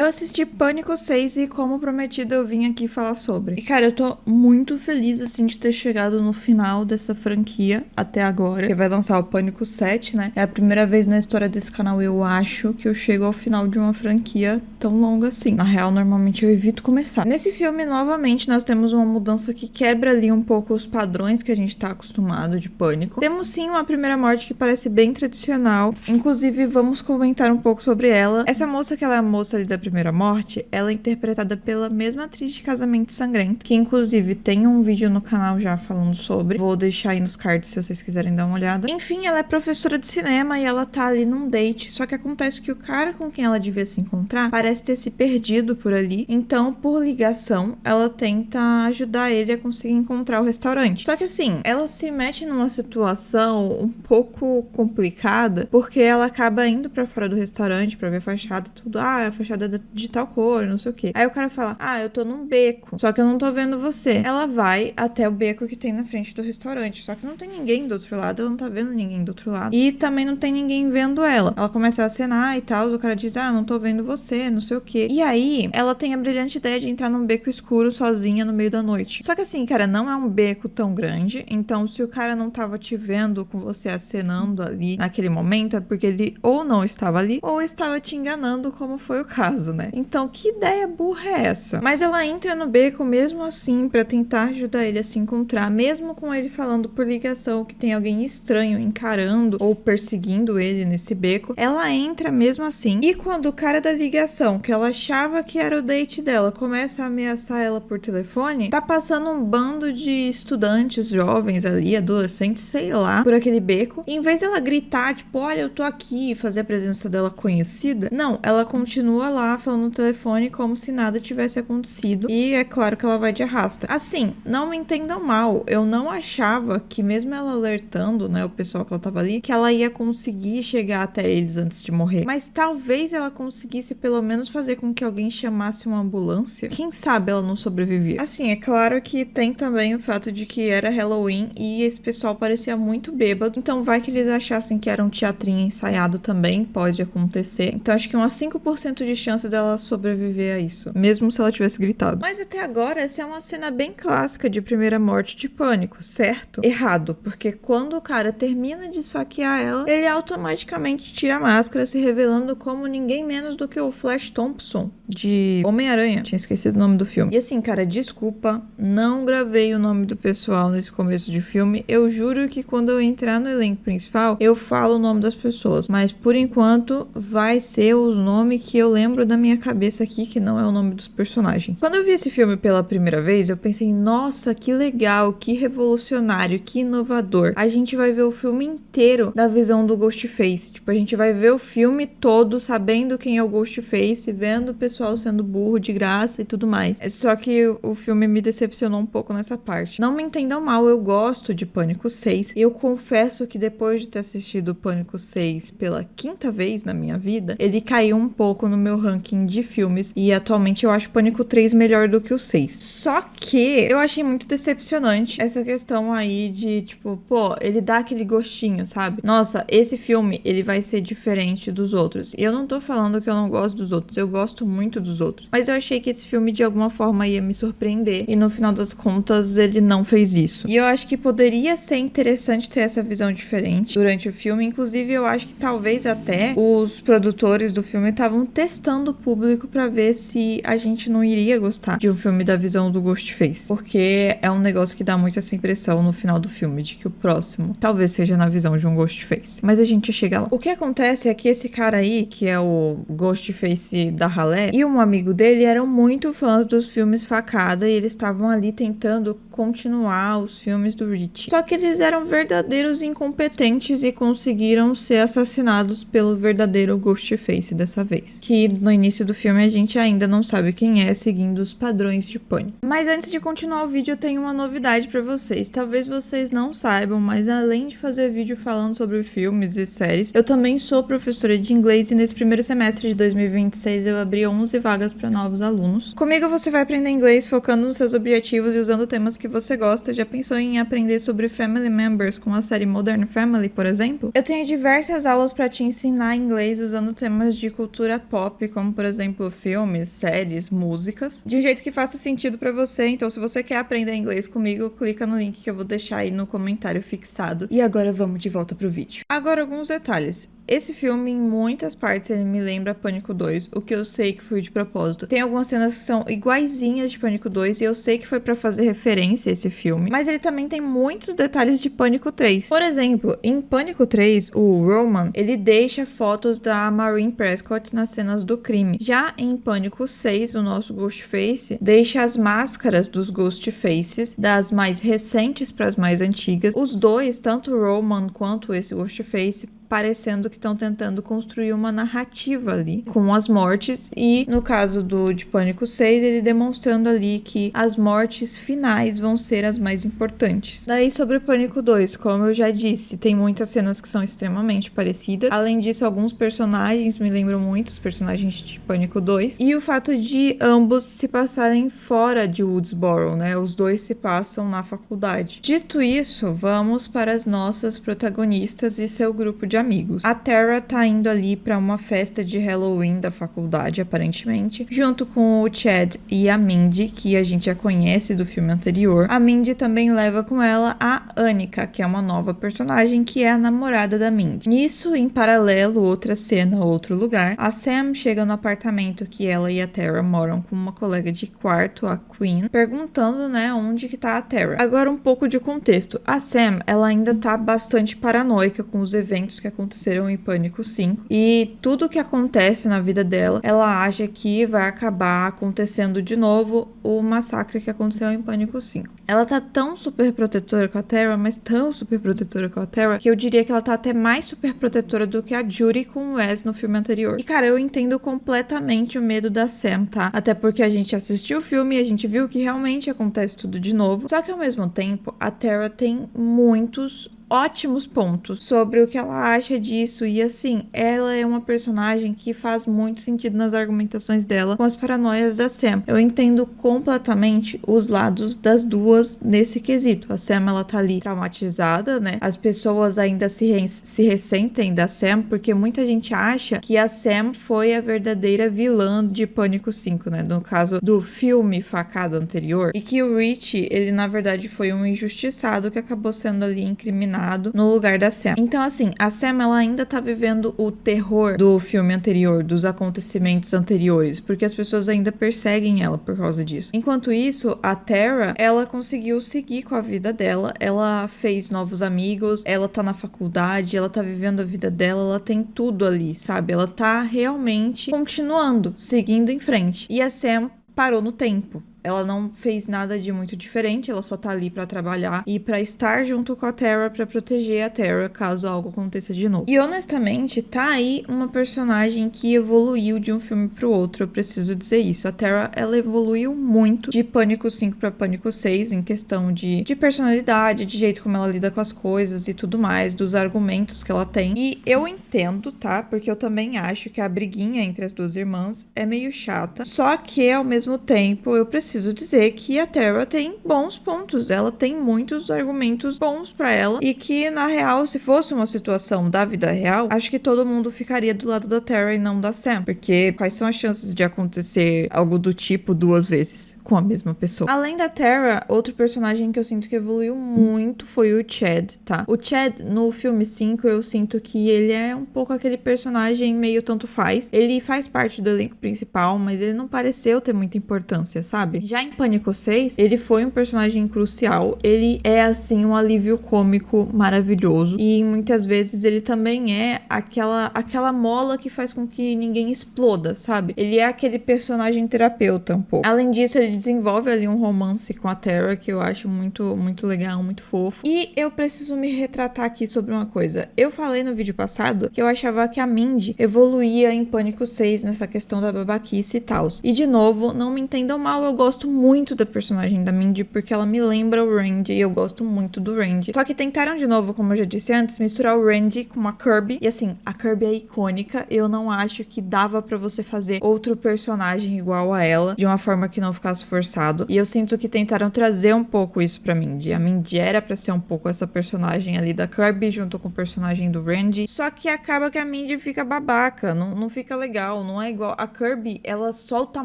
Eu assisti Pânico 6 e, como prometido, eu vim aqui falar sobre. E, cara, eu tô muito feliz, assim, de ter chegado no final dessa franquia até agora. Que vai lançar o Pânico 7, né? É a primeira vez na história desse canal, eu acho, que eu chego ao final de uma franquia tão longa assim. Na real, normalmente eu evito começar. Nesse filme, novamente, nós temos uma mudança que quebra ali um pouco os padrões que a gente tá acostumado de Pânico. Temos, sim, uma primeira morte que parece bem tradicional. Inclusive, vamos comentar um pouco sobre ela. Essa moça, que ela é a moça ali da primeira morte, ela é interpretada pela mesma atriz de Casamento Sangrento, que inclusive tem um vídeo no canal já falando sobre. Vou deixar aí nos cards se vocês quiserem dar uma olhada. Enfim, ela é professora de cinema e ela tá ali num date, só que acontece que o cara com quem ela devia se encontrar parece ter se perdido por ali. Então, por ligação, ela tenta ajudar ele a conseguir encontrar o restaurante. Só que assim, ela se mete numa situação um pouco complicada, porque ela acaba indo pra fora do restaurante pra ver a fachada e tudo. Ah, a fachada de tal cor, não sei o que. Aí o cara fala, eu tô num beco, só que eu não tô vendo você. Ela vai até o beco que tem na frente do restaurante, só que não tem ninguém do outro lado, ela não tá vendo ninguém do outro lado. E também não tem ninguém vendo ela. Ela começa a acenar e tal, o cara diz, não tô vendo você, não sei o que. E aí, ela tem a brilhante ideia de entrar num beco escuro sozinha no meio da noite. Só que assim, cara, não é um beco tão grande, então se o cara não tava te vendo com você acenando ali naquele momento, é porque ele ou não estava ali, ou estava te enganando, como foi o caso, né? Então, que ideia burra é essa? Mas ela entra no beco mesmo assim pra tentar ajudar ele a se encontrar, mesmo com ele falando por ligação que tem alguém estranho encarando ou perseguindo ele nesse beco. Ela entra mesmo assim. E quando o cara da ligação, que ela achava que era o date dela, começa a ameaçar ela por telefone, tá passando um bando de estudantes jovens ali, adolescentes, sei lá, por aquele beco. E em vez dela gritar, tipo, olha, eu tô aqui, e fazer a presença dela conhecida, não, ela continua lá falando no telefone como se nada tivesse acontecido. E é claro que ela vai de arrasta. Assim, não me entendam mal, eu não achava que mesmo ela alertando, né, o pessoal que ela tava ali, que ela ia conseguir chegar até eles antes de morrer. Mas talvez ela conseguisse pelo menos fazer com que alguém chamasse uma ambulância. Quem sabe ela não sobrevivia. Assim, é claro que tem também o fato de que era Halloween e esse pessoal parecia muito bêbado, então vai que eles achassem que era um teatrinho ensaiado também, pode acontecer. Então acho que umas 5% de chance dela sobreviver a isso, mesmo se ela tivesse gritado. Mas até agora, essa é uma cena bem clássica de primeira morte de Pânico, certo? Errado, porque quando o cara termina de esfaquear ela, ele automaticamente tira a máscara, se revelando como ninguém menos do que o Flash Thompson, de Homem-Aranha. Tinha esquecido o nome do filme. E assim, cara, desculpa, não gravei o nome do pessoal nesse começo de filme. Eu juro que quando eu entrar no elenco principal, eu falo o nome das pessoas. Mas por enquanto, vai ser o nome que eu lembro da minha cabeça aqui, que não é o nome dos personagens. Quando eu vi esse filme pela primeira vez, eu pensei, nossa, que legal, que revolucionário, que inovador. A gente vai ver o filme inteiro da visão do Ghostface. Tipo, a gente vai ver o filme todo sabendo quem é o Ghostface, vendo o pessoal sendo burro de graça e tudo mais. Só que o filme me decepcionou um pouco nessa parte. Não me entendam mal, eu gosto de Pânico 6. E eu confesso que depois de ter assistido Pânico 6 pela quinta vez na minha vida, ele caiu um pouco no meu ranking de filmes. E atualmente eu acho Pânico 3 melhor do que o 6. Só que eu achei muito decepcionante essa questão aí de, tipo, pô, ele dá aquele gostinho, sabe? Nossa, esse filme, ele vai ser diferente dos outros. E eu não tô falando que eu não gosto dos outros, eu gosto muito dos outros. Mas eu achei que esse filme, de alguma forma, ia me surpreender. E no final das contas, ele não fez isso. E eu acho que poderia ser interessante ter essa visão diferente durante o filme. Inclusive, eu acho que talvez até os produtores do filme estavam testando o público pra ver se a gente não iria gostar de um filme da visão do Ghostface. Porque é um negócio que dá muito essa impressão no final do filme, de que o próximo talvez seja na visão de um Ghostface. Mas a gente ia chegar lá. O que acontece é que esse cara aí, que é o Ghostface da ralé, e um amigo dele eram muito fãs dos filmes Facada e eles estavam ali tentando continuar os filmes do Rich. Só que eles eram verdadeiros incompetentes e conseguiram ser assassinados pelo verdadeiro Ghostface dessa vez. Que no início do filme a gente ainda não sabe quem é, seguindo os padrões de Pânico. Mas antes de continuar o vídeo, eu tenho uma novidade pra vocês. Talvez vocês não saibam, mas além de fazer vídeo falando sobre filmes e séries, eu também sou professora de inglês e nesse primeiro semestre de 2026 eu abri 11 vagas para novos alunos. Comigo você vai aprender inglês focando nos seus objetivos e usando temas que você gosta. Já pensou em aprender sobre family members com a série Modern Family, por exemplo? Eu tenho diversas aulas para te ensinar inglês usando temas de cultura pop, como por exemplo filmes, séries, músicas, de um jeito que faça sentido para você. Então, se você quer aprender inglês comigo, clica no link que eu vou deixar aí no comentário fixado. E agora vamos de volta pro vídeo. Agora alguns detalhes. Esse filme, em muitas partes, ele me lembra Pânico 2, o que eu sei que foi de propósito. Tem algumas cenas que são iguaizinhas de Pânico 2 e eu sei que foi pra fazer referência a esse filme, mas ele também tem muitos detalhes de Pânico 3. Por exemplo, em Pânico 3, o Roman, ele deixa fotos da Maureen Prescott nas cenas do crime. Já em Pânico 6, o nosso Ghostface deixa as máscaras dos Ghostfaces, das mais recentes para as mais antigas. Os dois, tanto o Roman quanto esse Ghostface, parecendo que estão tentando construir uma narrativa ali com as mortes, e no caso de Pânico 6, ele demonstrando ali que as mortes finais vão ser as mais importantes. Daí sobre o Pânico 2, como eu já disse, tem muitas cenas que são extremamente parecidas. Além disso, alguns personagens me lembram muito os personagens de Pânico 2, e o fato de ambos se passarem fora de Woodsboro, né? Os dois se passam na faculdade. Dito isso, vamos para as nossas protagonistas e seu grupo de amigos. A Tara tá indo ali pra uma festa de Halloween da faculdade, aparentemente, junto com o Chad e a Mindy, que a gente já conhece do filme anterior. A Mindy também leva com ela a Annika, que é uma nova personagem, que é a namorada da Mindy. Nisso, em paralelo, outra cena, outro lugar, a Sam chega no apartamento que ela e a Tara moram com uma colega de quarto, a Queen, perguntando, né, onde que tá a Tara. Agora um pouco de contexto. A Sam, ela ainda tá bastante paranoica com os eventos que aconteceram em Pânico 5, e tudo que acontece na vida dela, ela acha que vai acabar acontecendo de novo o massacre que aconteceu em Pânico 5. Ela tá tão super protetora com a Tara, mas tão super protetora com a Tara, que eu diria que ela tá até mais super protetora do que a Judy com o Wes no filme anterior. E cara, eu entendo completamente o medo da Sam, tá? Até porque a gente assistiu o filme e a gente viu que realmente acontece tudo de novo. Só que ao mesmo tempo, a Tara tem muitos ótimos pontos sobre o que ela acha disso, e assim, ela é uma personagem que faz muito sentido nas argumentações dela com as paranoias da Sam. Eu entendo completamente os lados das duas nesse quesito. A Sam, ela tá ali traumatizada, né? As pessoas ainda se ressentem da Sam, porque muita gente acha que a Sam foi a verdadeira vilã de Pânico 5, né? No caso do filme Facada anterior, e que o Rich, ele na verdade foi um injustiçado que acabou sendo ali incriminado no lugar da Sam. Então assim, a Sam, ela ainda tá vivendo o terror do filme anterior, dos acontecimentos anteriores, porque as pessoas ainda perseguem ela por causa disso. Enquanto isso, a Tara, ela conseguiu seguir com a vida dela, ela fez novos amigos, ela tá na faculdade, ela tá vivendo a vida dela, ela tem tudo ali, sabe? Ela tá realmente continuando, seguindo em frente. E a Sam parou no tempo. Ela não fez nada de muito diferente, ela só tá ali pra trabalhar e pra estar junto com a Tara, pra proteger a Tara caso algo aconteça de novo. E honestamente, tá aí uma personagem que evoluiu de um filme pro outro, eu preciso dizer isso. A Tara, ela evoluiu muito de Pânico 5 pra Pânico 6 em questão de personalidade, de jeito como ela lida com as coisas e tudo mais, dos argumentos que ela tem. E eu entendo, tá? Porque eu também acho que a briguinha entre as duas irmãs é meio chata, só que ao mesmo tempo eu preciso dizer que a Tara tem bons pontos, ela tem muitos argumentos bons pra ela, e que na real, se fosse uma situação da vida real, acho que todo mundo ficaria do lado da Tara e não da Sam, porque quais são as chances de acontecer algo do tipo duas vezes com a mesma pessoa? Além da Tara, outro personagem que eu sinto que evoluiu muito foi o Chad, tá? O Chad, no filme 5, eu sinto que ele é um pouco aquele personagem meio tanto faz. Ele faz parte do elenco principal, mas ele não pareceu ter muita importância, sabe? Já em Pânico 6, ele foi um personagem crucial. Ele é, assim, um alívio cômico maravilhoso. E muitas vezes ele também é aquela mola que faz com que ninguém exploda, sabe? Ele é aquele personagem terapeuta um pouco. Além disso, ele desenvolve ali um romance com a Tara, que eu acho muito, muito legal, muito fofo. E eu preciso me retratar aqui sobre uma coisa. Eu falei no vídeo passado que eu achava que a Mindy evoluía em Pânico 6 nessa questão da babaquice e tal. E de novo, não me entendam mal, eu gosto gosto muito da personagem da Mindy porque ela me lembra o Randy e eu gosto muito do Randy. Só que tentaram de novo, como eu já disse antes, misturar o Randy com a Kirby. E assim, a Kirby é icônica. Eu não acho que dava pra você fazer outro personagem igual a ela, de uma forma que não ficasse forçado. E eu sinto que tentaram trazer um pouco isso pra Mindy. A Mindy era pra ser um pouco essa personagem ali da Kirby, junto com o personagem do Randy. Só que acaba que a Mindy fica babaca, não fica legal, não é igual. A Kirby, ela solta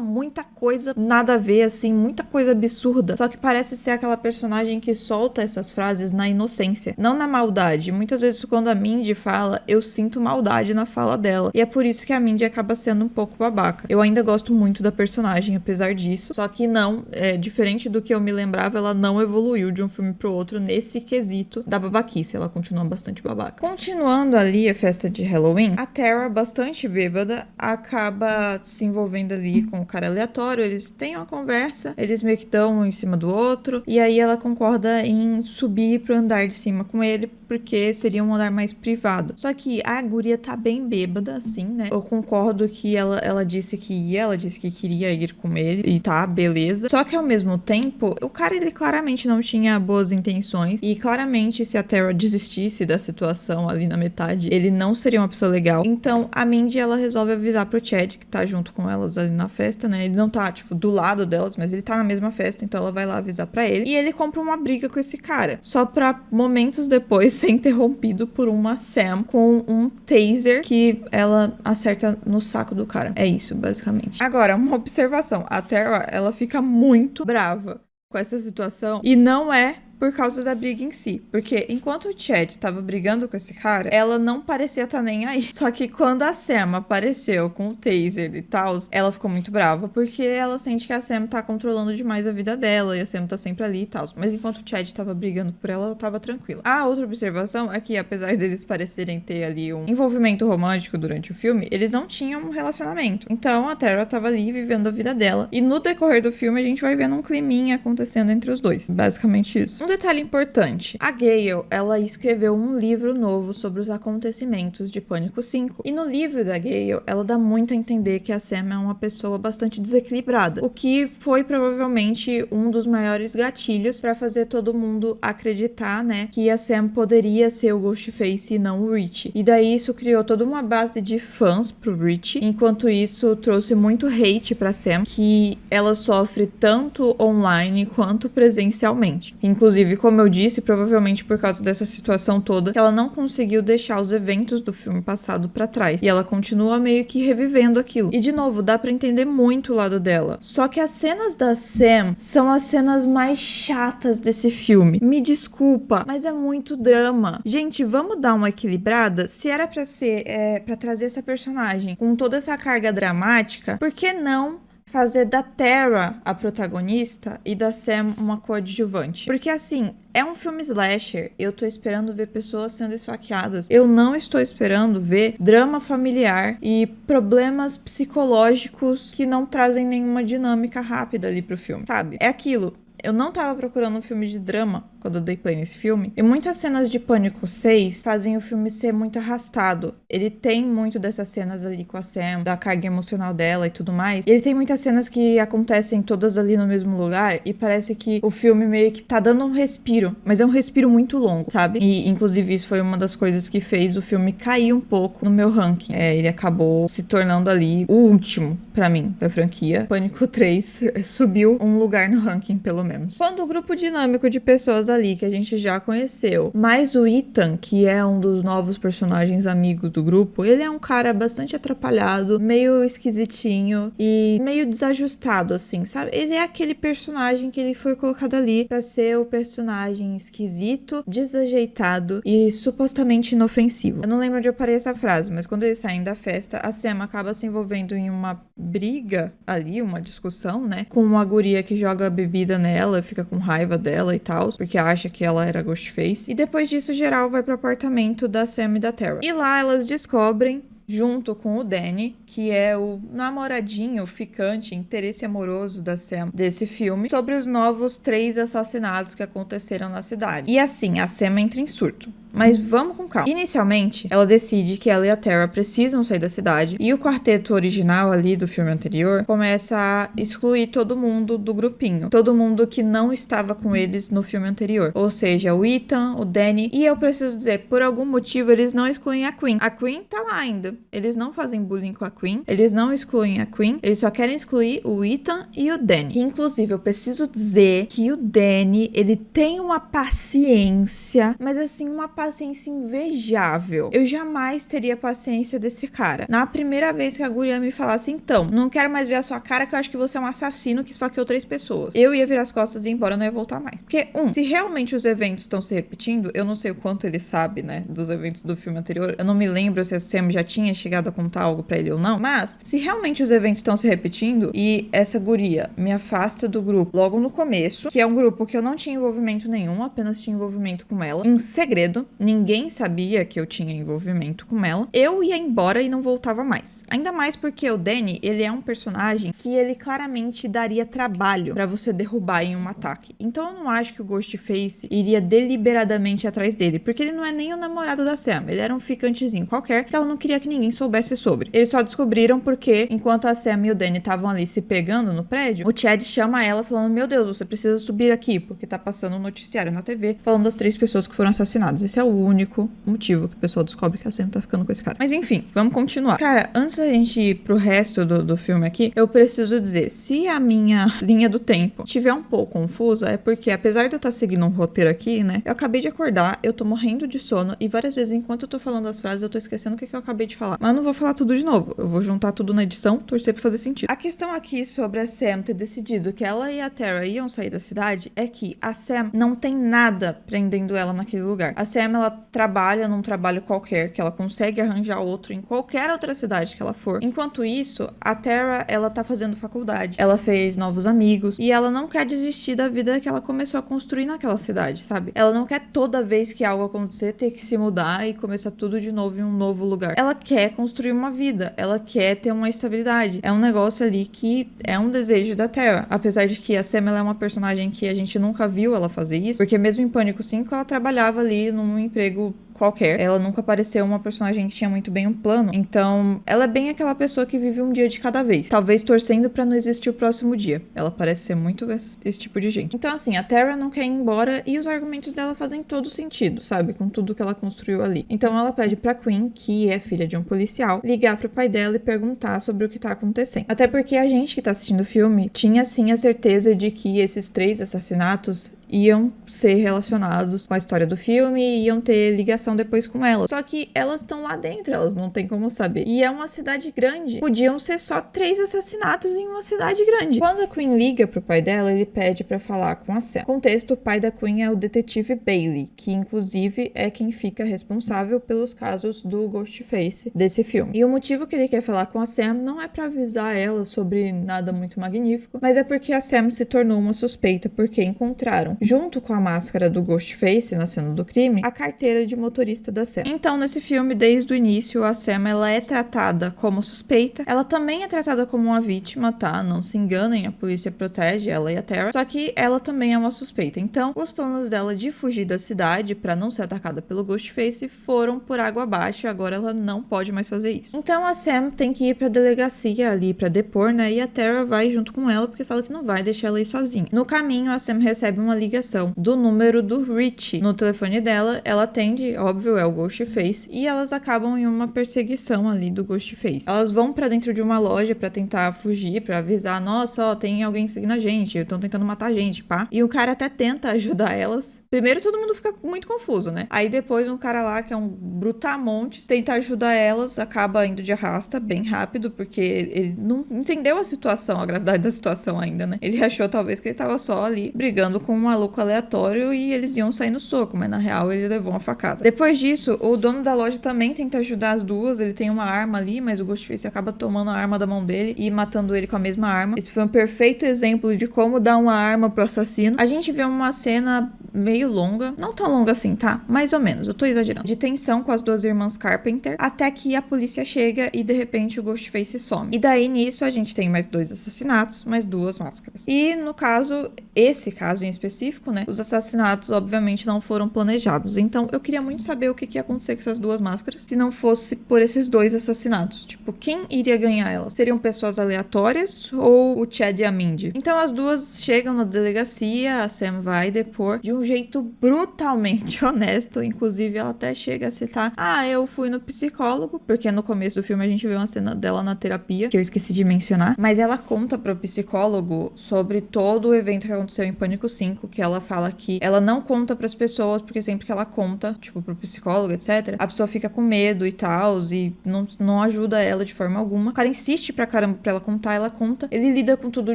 muita coisa nada a ver, assim, muita coisa absurda. Só que parece ser aquela personagem que solta essas frases na inocência, não na maldade. Muitas vezes quando a Mindy fala, eu sinto maldade na fala dela. E é por isso que a Mindy acaba sendo um pouco babaca. Eu ainda gosto muito da personagem, apesar disso. Só que não, diferente do que eu me lembrava, ela não evoluiu de um filme pro outro nesse quesito da babaquice. Ela continua bastante babaca. Continuando ali a festa de Halloween, a Tara, bastante bêbada, acaba se envolvendo ali com o cara aleatório. Eles têm uma conversa, eles meio que estão um em cima do outro, e aí ela concorda em subir pro andar de cima com ele, porque seria um andar mais privado. Só que a guria tá bem bêbada, assim, né? Eu concordo que ela disse que ia, ela disse que queria ir com ele, e tá, beleza. Só que ao mesmo tempo, o cara, ele claramente não tinha boas intenções, e claramente se a Tara desistisse da situação ali na metade, ele não seria uma pessoa legal. Então, a Mindy, ela resolve avisar pro Chad, que tá junto com elas ali na festa, né? Ele não tá, tipo, do lado delas, mas ele tá na mesma festa, então ela vai lá avisar pra ele. E ele compra uma briga com esse cara, só pra momentos depois ser interrompido por uma Sam com um taser que ela acerta no saco do cara. É isso, basicamente. Agora, uma observação. A Tara, ela fica muito brava com essa situação e não é por causa da briga em si. Porque enquanto o Chad tava brigando com esse cara, ela não parecia estar nem aí. Só que quando a Sam apareceu com o taser e tal, ela ficou muito brava, porque ela sente que a Sam tá controlando demais a vida dela, e a Sam tá sempre ali e tal. Mas enquanto o Chad tava brigando por ela, ela tava tranquila. A outra observação é que, apesar deles parecerem ter ali um envolvimento romântico durante o filme, eles não tinham um relacionamento. Então a Tara tava ali vivendo a vida dela. E no decorrer do filme, a gente vai vendo um climinha acontecendo entre os dois. Basicamente isso. Um detalhe importante, a Gale, ela escreveu um livro novo sobre os acontecimentos de Pânico 5, e no livro da Gale, ela dá muito a entender que a Sam é uma pessoa bastante desequilibrada, o que foi provavelmente um dos maiores gatilhos para fazer todo mundo acreditar, né, que a Sam poderia ser o Ghostface e não o Rich. E daí isso criou toda uma base de fãs pro Rich, enquanto isso trouxe muito hate pra Sam, que ela sofre tanto online quanto presencialmente. Inclusive, como eu disse, provavelmente por causa dessa situação toda, ela não conseguiu deixar os eventos do filme passado pra trás. E ela continua meio que revivendo aquilo. E de novo, dá pra entender muito o lado dela. Só que as cenas da Sam são as cenas mais chatas desse filme. Me desculpa, mas é muito drama. Gente, vamos dar uma equilibrada? Se era pra ser, pra trazer essa personagem com toda essa carga dramática, por que não fazer da Tara a protagonista e da Sam uma coadjuvante? Porque assim, é um filme slasher, eu tô esperando ver pessoas sendo esfaqueadas. Eu não estou esperando ver drama familiar e problemas psicológicos que não trazem nenhuma dinâmica rápida ali pro filme, sabe? É aquilo. Eu não tava procurando um filme de drama quando eu dei play nesse filme. E muitas cenas de Pânico 6 fazem o filme ser muito arrastado. Ele tem muito dessas cenas ali com a Sam, da carga emocional dela e tudo mais. E ele tem muitas cenas que acontecem todas ali no mesmo lugar e parece que o filme meio que tá dando um respiro, mas é um respiro muito longo, sabe? E inclusive isso foi uma das coisas que fez o filme cair um pouco no meu ranking. Ele acabou se tornando ali o último pra mim da franquia. Pânico 3 subiu um lugar no ranking, pelo menos. Quando o grupo dinâmico de pessoas ali que a gente já conheceu, mais o Ethan, que é um dos novos personagens amigos do grupo, ele é um cara bastante atrapalhado, meio esquisitinho e meio desajustado, assim, sabe? Ele é aquele personagem que ele foi colocado ali pra ser o personagem esquisito, desajeitado e supostamente inofensivo. Eu não lembro onde eu parei essa frase, mas quando eles saem da festa, a Sam acaba se envolvendo em uma briga ali, uma discussão, né? Com uma guria que joga bebida nela, fica com raiva dela e tal, porque acha que ela era Ghostface. E depois disso, geral vai pro apartamento da Sam e da Tara. E lá elas descobrem junto com o Danny, que é o namoradinho, ficante, interesse amoroso da Sam desse filme, sobre os novos 3 assassinatos que aconteceram na cidade. E assim, a Sam entra em surto. Mas vamos com calma. Inicialmente, ela decide que ela e a Tara precisam sair da cidade, e o quarteto original ali do filme anterior começa a excluir todo mundo do grupinho. Todo mundo que não estava com eles no filme anterior. Ou seja, o Ethan, o Danny, e eu preciso dizer, por algum motivo eles não excluem a Quinn. A Quinn tá lá ainda. Eles não fazem bullying com a Quinn, eles não excluem a Quinn, eles só querem excluir o Ethan e o Danny. Inclusive, eu preciso dizer que o Danny, ele tem uma paciência, mas assim, uma paciência invejável. Eu jamais teria paciência desse cara. Na primeira vez que a guria me falasse, então, não quero mais ver a sua cara, que eu acho que você é um assassino que esfaqueou 3 pessoas. Eu ia virar as costas e ir embora, eu não ia voltar mais. Porque, se realmente os eventos estão se repetindo, eu não sei o quanto ele sabe, né, dos eventos do filme anterior. Eu não me lembro se a Sam já tinha chegado a contar algo pra ele ou não. Mas, se realmente os eventos estão se repetindo e essa guria me afasta do grupo logo no começo, que é um grupo que eu não tinha envolvimento nenhum, apenas tinha envolvimento com ela, em segredo, ninguém sabia que eu tinha envolvimento com ela, eu ia embora e não voltava mais. Ainda mais porque o Danny, ele é um personagem que ele claramente daria trabalho pra você derrubar em um ataque. Então eu não acho que o Ghostface iria deliberadamente atrás dele, porque ele não é nem o namorado da Sam, ele era um ficantezinho qualquer que ela não queria que ninguém soubesse sobre. Eles só descobriram porque, enquanto a Sam e o Danny estavam ali se pegando no prédio, o Chad chama ela falando, meu Deus, você precisa subir aqui, porque tá passando um noticiário na TV falando das 3 pessoas que foram assassinadas. Esse é o único motivo que o pessoal descobre que a Sam tá ficando com esse cara. Mas enfim, vamos continuar. Cara, antes da gente ir pro resto do filme aqui, eu preciso dizer, se a minha linha do tempo estiver um pouco confusa, é porque, apesar de eu estar seguindo um roteiro aqui, né, eu acabei de acordar, eu tô morrendo de sono, e várias vezes, enquanto eu tô falando as frases, eu tô esquecendo o que eu acabei de falar. Mas eu não vou falar tudo de novo, eu vou juntar tudo na edição, torcer pra fazer sentido. A questão aqui sobre a Sam ter decidido que ela e a Tara iam sair da cidade é que a Sam não tem nada prendendo ela naquele lugar. A Sam, ela trabalha num trabalho qualquer, que ela consegue arranjar outro em qualquer outra cidade que ela for. Enquanto isso, a Tara, ela tá fazendo faculdade, ela fez novos amigos, e ela não quer desistir da vida que ela começou a construir naquela cidade, sabe? Ela não quer toda vez que algo acontecer ter que se mudar e começar tudo de novo em um novo lugar. Ela quer construir uma vida, ela quer ter uma estabilidade. É um negócio ali que é um desejo da Tara, apesar de que a Sam, ela é uma personagem que a gente nunca viu ela fazer isso, porque mesmo em Pânico 5 ela trabalhava ali num emprego qualquer. Ela nunca pareceu uma personagem que tinha muito bem um plano. Então, ela é bem aquela pessoa que vive um dia de cada vez. Talvez torcendo pra não existir o próximo dia. Ela parece ser muito esse tipo de gente. Então, assim, a Tara não quer ir embora e os argumentos dela fazem todo sentido, sabe? Com tudo que ela construiu ali. Então, ela pede pra Quinn, que é filha de um policial, ligar pro pai dela e perguntar sobre o que tá acontecendo. Até porque a gente que tá assistindo o filme tinha, sim, a certeza de que esses 3 assassinatos iam ser relacionados com a história do filme e iam ter ligação depois com ela. Só que elas estão lá dentro, elas não tem como saber. E é uma cidade grande. Podiam ser só 3 assassinatos em uma cidade grande. Quando a Quinn liga pro pai dela, ele pede pra falar com a Sam. Contexto, o pai da Quinn é o detetive Bailey, que inclusive é quem fica responsável pelos casos do Ghostface desse filme. E o motivo que ele quer falar com a Sam não é pra avisar ela sobre nada muito magnífico, mas é porque a Sam se tornou uma suspeita porque encontraram, junto com a máscara do Ghostface na cena do crime, a carteira de motorista da Sam. Então, nesse filme, desde o início, a Sam, ela é tratada como suspeita. Ela também é tratada como uma vítima, tá? Não se enganem, a polícia protege ela e a Tara. Só que ela também é uma suspeita. Então, os planos dela de fugir da cidade pra não ser atacada pelo Ghostface foram por água abaixo e agora ela não pode mais fazer isso. Então, a Sam tem que ir pra delegacia ali pra depor, né? E a Tara vai junto com ela porque fala que não vai deixar ela ir sozinha. No caminho, a Sam recebe uma ligação do número do Rich no telefone dela. Ela atende, óbvio, é o Ghostface, e elas acabam em uma perseguição ali do Ghostface. Elas vão pra dentro de uma loja pra tentar fugir, pra avisar, nossa, ó, tem alguém seguindo a gente, estão tentando matar a gente, pá. E o cara até tenta ajudar elas. Primeiro todo mundo fica muito confuso, né? Aí depois um cara lá, que é um brutamontes, tenta ajudar elas, acaba indo de arrasta bem rápido, porque ele não entendeu a situação, a gravidade da situação ainda, né? Ele achou talvez que ele tava só ali brigando com um maluco aleatório e eles iam sair no soco, mas na real ele levou uma facada. Depois disso, o dono da loja também tenta ajudar as duas, ele tem uma arma ali, mas o Ghostface acaba tomando a arma da mão dele e matando ele com a mesma arma. Esse foi um perfeito exemplo de como dar uma arma pro assassino. A gente vê uma cena meio longa, não tão longa assim, tá? Mais ou menos, eu tô exagerando. De tensão com as duas irmãs Carpenter, até que a polícia chega e de repente o Ghostface some. E daí nisso a gente tem mais 2 assassinatos, mais 2 máscaras. E no caso, esse caso em específico, né? Os assassinatos obviamente não foram planejados. Então eu queria muito saber o que ia acontecer com essas 2 máscaras se não fosse por esses 2 assassinatos. Tipo, quem iria ganhar elas? Seriam pessoas aleatórias ou o Chad e a Mindy? Então as duas chegam na delegacia, a Sam vai depor de um jeito brutalmente honesto. Inclusive ela até chega a citar: eu fui no psicólogo, porque no começo do filme a gente vê uma cena dela na terapia, que eu esqueci de mencionar, mas ela conta pro psicólogo sobre todo o evento que aconteceu em Pânico 5, que ela fala que ela não conta pras pessoas, porque sempre que ela conta, tipo, pro psicólogo, etc., a pessoa fica com medo e tal, e não ajuda ela de forma alguma. O cara insiste pra caramba pra ela contar, ela conta. Ele lida com tudo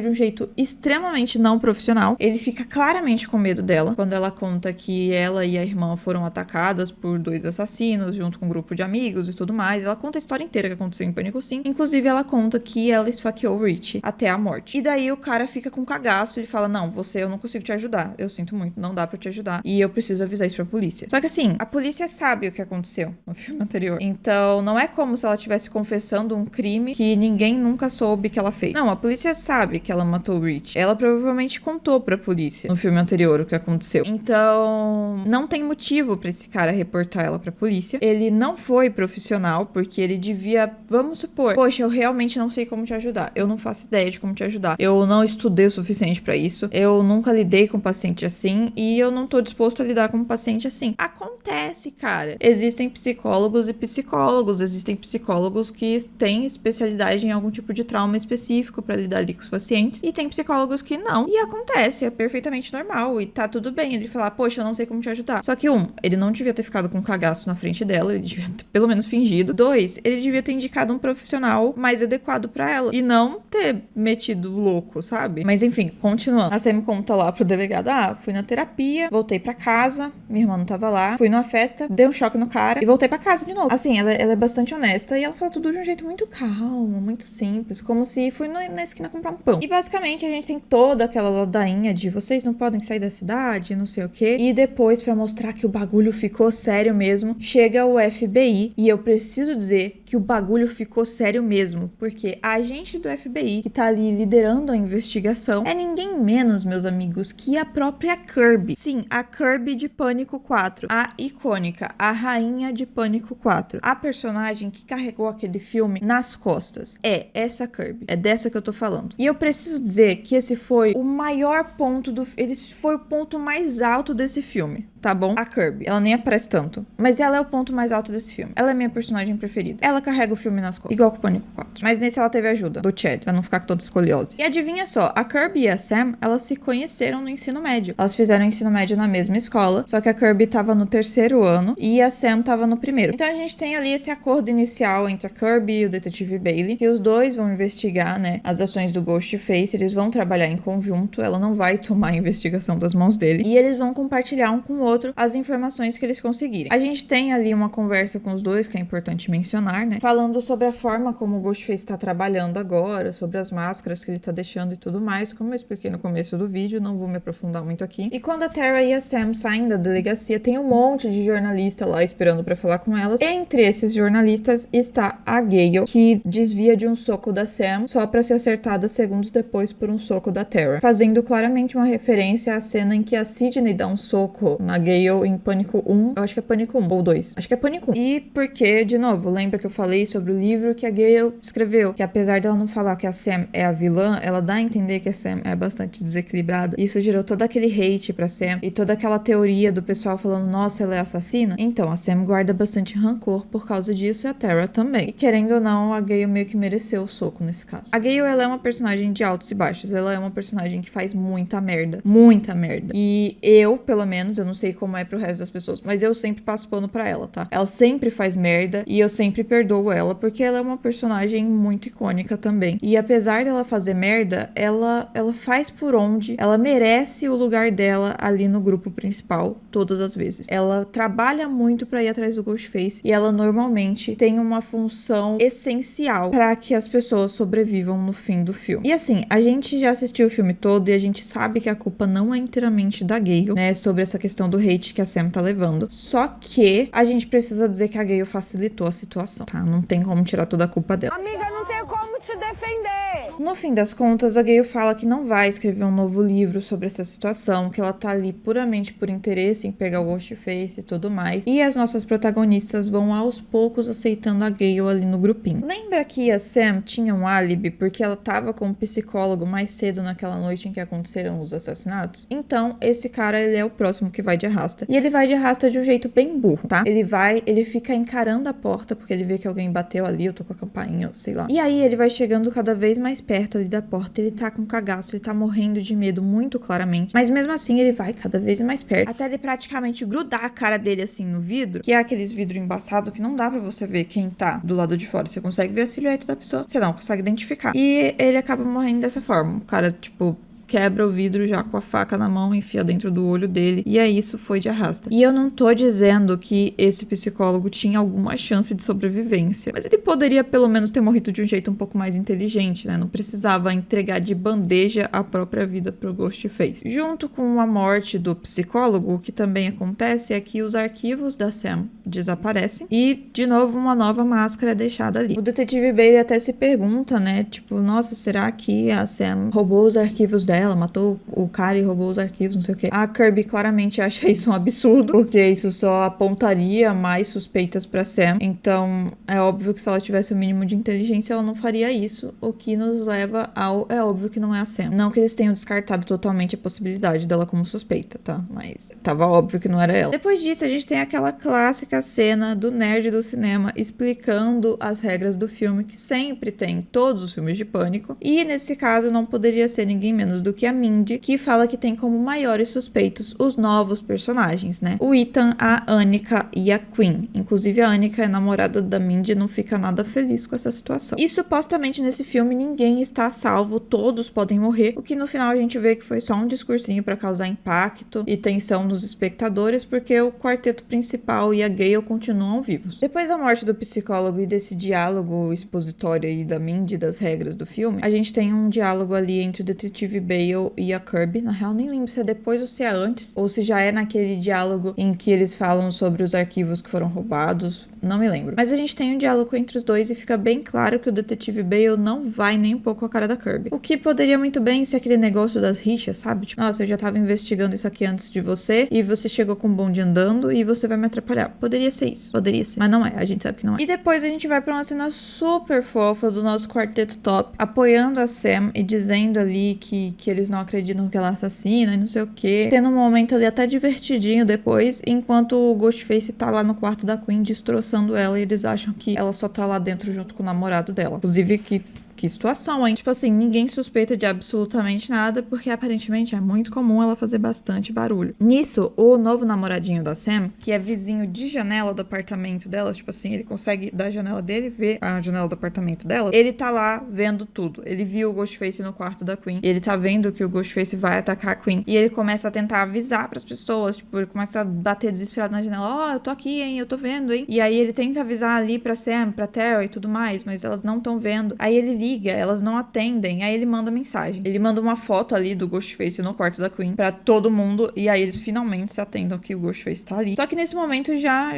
de um jeito extremamente não profissional. Ele fica claramente com medo dela, quando ela conta que ela e a irmã foram atacadas por 2 assassinos, junto com um grupo de amigos e tudo mais. Ela conta a história inteira que aconteceu em Pânico 5. Inclusive, ela conta que ela esfaqueou o Rich até a morte. E daí o cara fica com cagaço e fala: não, eu não consigo te ajudar. Eu sinto muito, não dá pra te ajudar. E eu preciso avisar isso pra polícia. Só que assim, a polícia sabe o que aconteceu no filme anterior. Então, não é como se ela estivesse confessando um crime que ninguém nunca soube que ela fez. Não, a polícia sabe que ela matou o Rich. Ela provavelmente contou pra polícia no filme anterior o que aconteceu. Então, não tem motivo pra esse cara reportar ela pra polícia. Ele não foi profissional, porque ele devia, vamos supor, poxa, eu realmente não sei como te ajudar. Eu não faço ideia de como te ajudar. Eu não estudei o suficiente pra isso. Eu nunca lidei com um paciente assim e eu não tô disposto a lidar com um paciente assim. Acontece, cara. Existem psicólogos e psicólogos. Existem psicólogos que têm especialidade em algum tipo de trauma específico pra lidar ali com os pacientes, e tem psicólogos que não. E acontece, é perfeitamente normal e tá tudo bem ele falar: poxa, eu não sei como te ajudar. Só que ele não devia ter ficado com um cagaço na frente dela, ele devia ter pelo menos fingido. 2, ele devia ter indicado um profissional mais adequado pra ela e não ter metido louco, sabe? Mas enfim, continuando. A Sam conta lá pro delegado: fui na terapia, voltei pra casa, minha irmã não tava lá, fui numa festa, dei um choque no cara e voltei pra casa de novo. Assim, ela é bastante honesta e ela fala tudo de um jeito muito calmo, muito simples, como se fui na esquina comprar um pão. E basicamente a gente tem toda aquela ladainha de vocês não podem sair da cidade, não sei o quê. E depois, pra mostrar que o bagulho ficou sério mesmo, chega o FBI. E eu preciso dizer que o bagulho ficou sério mesmo, porque a agente do FBI que tá ali liderando a investigação é ninguém menos, meus amigos, que a própria Kirby. Sim, a Kirby de Pânico 4, a icônica, a rainha de Pânico 4, a personagem que carregou aquele filme nas costas. É essa Kirby, é dessa que eu tô falando. E eu preciso dizer que esse foi o maior ponto esse foi o ponto mais alto desse filme, tá bom? A Kirby, ela nem aparece tanto, mas ela é o ponto mais alto desse filme. Ela é minha personagem preferida. Ela carrega o filme nas costas, igual com o Pânico 4. Mas nesse ela teve ajuda do Chad, pra não ficar com toda escoliose. E adivinha só, a Kirby e a Sam, elas se conheceram no ensino médio. Elas fizeram ensino médio na mesma escola, só que a Kirby tava no 3º ano e a Sam tava no 1º. Então a gente tem ali esse acordo inicial entre a Kirby e o detetive Bailey, que os dois vão investigar, né, as ações do Ghostface. Eles vão trabalhar em conjunto, ela não vai tomar a investigação das mãos dele, e eles vão compartilhar um com o outro as informações que eles conseguirem. A gente tem ali uma conversa com os dois, que é importante mencionar, né, falando sobre a forma como o Ghostface tá trabalhando agora, sobre as máscaras que ele tá deixando e tudo mais, como eu expliquei no começo do vídeo, não vou me aprofundar muito aqui. E quando a Tara e a Sam saem da delegacia, tem um monte de jornalista lá esperando pra falar com elas. Entre esses jornalistas está a Gale, que desvia de um soco da Sam só pra ser acertada segundos depois por um soco da Tara, fazendo claramente uma referência à cena em que a Sidney dá um soco na Gale em Pânico 1. Eu acho que é Pânico 1 ou 2. Acho que é Pânico 1. E porque, de novo, lembra que eu falei sobre o livro que a Gale escreveu, que apesar dela não falar que a Sam é a vilã, ela dá a entender que a Sam é bastante desequilibrada. Isso gerou todo aquele hate pra Sam e toda aquela teoria do pessoal falando: nossa, ela é assassina. Então, a Sam guarda bastante rancor por causa disso, e a Tara também. E querendo ou não, a Gale meio que mereceu o soco nesse caso. A Gale, ela é uma personagem de altos e baixos. Ela é uma personagem que faz muita merda. Muita merda. E eu, pelo menos, eu não sei sei como é pro resto das pessoas, mas eu sempre passo pano pra ela, tá? Ela sempre faz merda e eu sempre perdoo ela, porque ela é uma personagem muito icônica também. E apesar dela fazer merda, ela faz por onde, ela merece o lugar dela ali no grupo principal todas as vezes. Ela trabalha muito pra ir atrás do Ghostface e ela normalmente tem uma função essencial pra que as pessoas sobrevivam no fim do filme. E assim, a gente já assistiu o filme todo e a gente sabe que a culpa não é inteiramente da Gale, né, sobre essa questão do hate que a Sam tá levando. Só que a gente precisa dizer que a Gale facilitou a situação, tá? Não tem como tirar toda a culpa dela. Amiga, não tem como te defender. No fim das contas, a Gale fala que não vai escrever um novo livro sobre essa situação, que ela tá ali puramente por interesse em pegar o Ghostface e tudo mais. E as nossas protagonistas vão aos poucos aceitando a Gale ali no grupinho. Lembra que a Sam tinha um álibi porque ela tava com um psicólogo mais cedo naquela noite em que aconteceram os assassinatos? Então, esse cara, ele é o próximo que vai de arrasta. E ele vai de arrasta de um jeito bem burro, tá? Ele fica encarando a porta porque ele vê que alguém bateu ali, eu tô com a campainha, sei lá. E aí ele vai chegando cada vez mais perto ali da porta, ele tá com cagaço, ele tá morrendo de medo muito claramente, mas mesmo assim ele vai cada vez mais perto, até ele praticamente grudar a cara dele assim no vidro, que é aqueles vidro embaçado que não dá pra você ver quem tá do lado de fora, você consegue ver a silhueta da pessoa, você não consegue identificar. E ele acaba morrendo dessa forma, o cara, tipo, quebra o vidro já com a faca na mão, enfia dentro do olho dele, e aí isso foi de arrasta. E eu não tô dizendo que esse psicólogo tinha alguma chance de sobrevivência, mas ele poderia pelo menos ter morrido de um jeito um pouco mais inteligente, né? Não precisava entregar de bandeja a própria vida pro Ghostface. Junto com a morte do psicólogo, o que também acontece é que os arquivos da Sam desaparecem e, de novo, uma nova máscara é deixada ali. O detetive Bailey até se pergunta, né? Tipo, nossa, será que a Sam roubou os arquivos dela? Matou o cara e roubou os arquivos, não sei o que. A Kirby claramente acha isso um absurdo, porque isso só apontaria mais suspeitas pra Sam. Então, é óbvio que se ela tivesse o mínimo de inteligência, ela não faria isso. O que nos leva ao... É óbvio que não é a Sam. Não que eles tenham descartado totalmente a possibilidade dela como suspeita, tá? Mas tava óbvio que não era ela. Depois disso, a gente tem aquela clássica cena do nerd do cinema explicando as regras do filme, que sempre tem em todos os filmes de pânico. E, nesse caso, não poderia ser ninguém menos do que a Mindy, que fala que tem como maiores suspeitos os novos personagens, né? O Ethan, a Annika e a Quinn. Inclusive, a Annika é namorada da Mindy e não fica nada feliz com essa situação. E supostamente nesse filme ninguém está salvo, todos podem morrer, o que no final a gente vê que foi só um discursinho para causar impacto e tensão nos espectadores, porque o quarteto principal e a Gale continuam vivos. Depois da morte do psicólogo e desse diálogo expositório aí da Mindy, das regras do filme, a gente tem um diálogo ali entre o detetive Bailey e a Kirby. Na real, nem lembro se é depois ou se é antes, ou se já é naquele diálogo em que eles falam sobre os arquivos que foram roubados. Não me lembro. Mas a gente tem um diálogo entre os dois e fica bem claro que o detetive Bailey não vai nem um pouco com a cara da Kirby. O que poderia muito bem ser aquele negócio das rixas, sabe? Tipo, nossa, eu já tava investigando isso aqui antes de você e você chegou com um bonde andando e você vai me atrapalhar. Poderia ser isso. Poderia ser. Mas não é. A gente sabe que não é. E depois a gente vai pra uma cena super fofa do nosso quarteto top apoiando a Sam e dizendo ali que eles não acreditam que ela é assassina e não sei o que. Tendo um momento ali até divertidinho depois, enquanto o Ghostface tá lá no quarto da Queen destroçando ela e eles acham que ela só tá lá dentro junto com o namorado dela. Inclusive que situação, hein? Tipo assim, ninguém suspeita de absolutamente nada, porque aparentemente é muito comum ela fazer bastante barulho. Nisso, o novo namoradinho da Sam, que é vizinho de janela do apartamento dela, tipo assim, ele consegue da janela dele ver a janela do apartamento dela, ele tá lá vendo tudo. Ele viu o Ghostface no quarto da Queen, e ele tá vendo que o Ghostface vai atacar a Queen, e ele começa a tentar avisar pras pessoas, tipo, ele começa a bater desesperado na janela, ó, eu tô aqui, hein, eu tô vendo, hein. E aí ele tenta avisar ali pra Sam, pra Tara e tudo mais, mas elas não estão vendo. Aí ele liga, elas não atendem, aí ele manda mensagem. Ele manda uma foto ali do Ghostface no quarto da Queen pra todo mundo, e aí eles finalmente se atendam que o Ghostface tá ali. Só que nesse momento já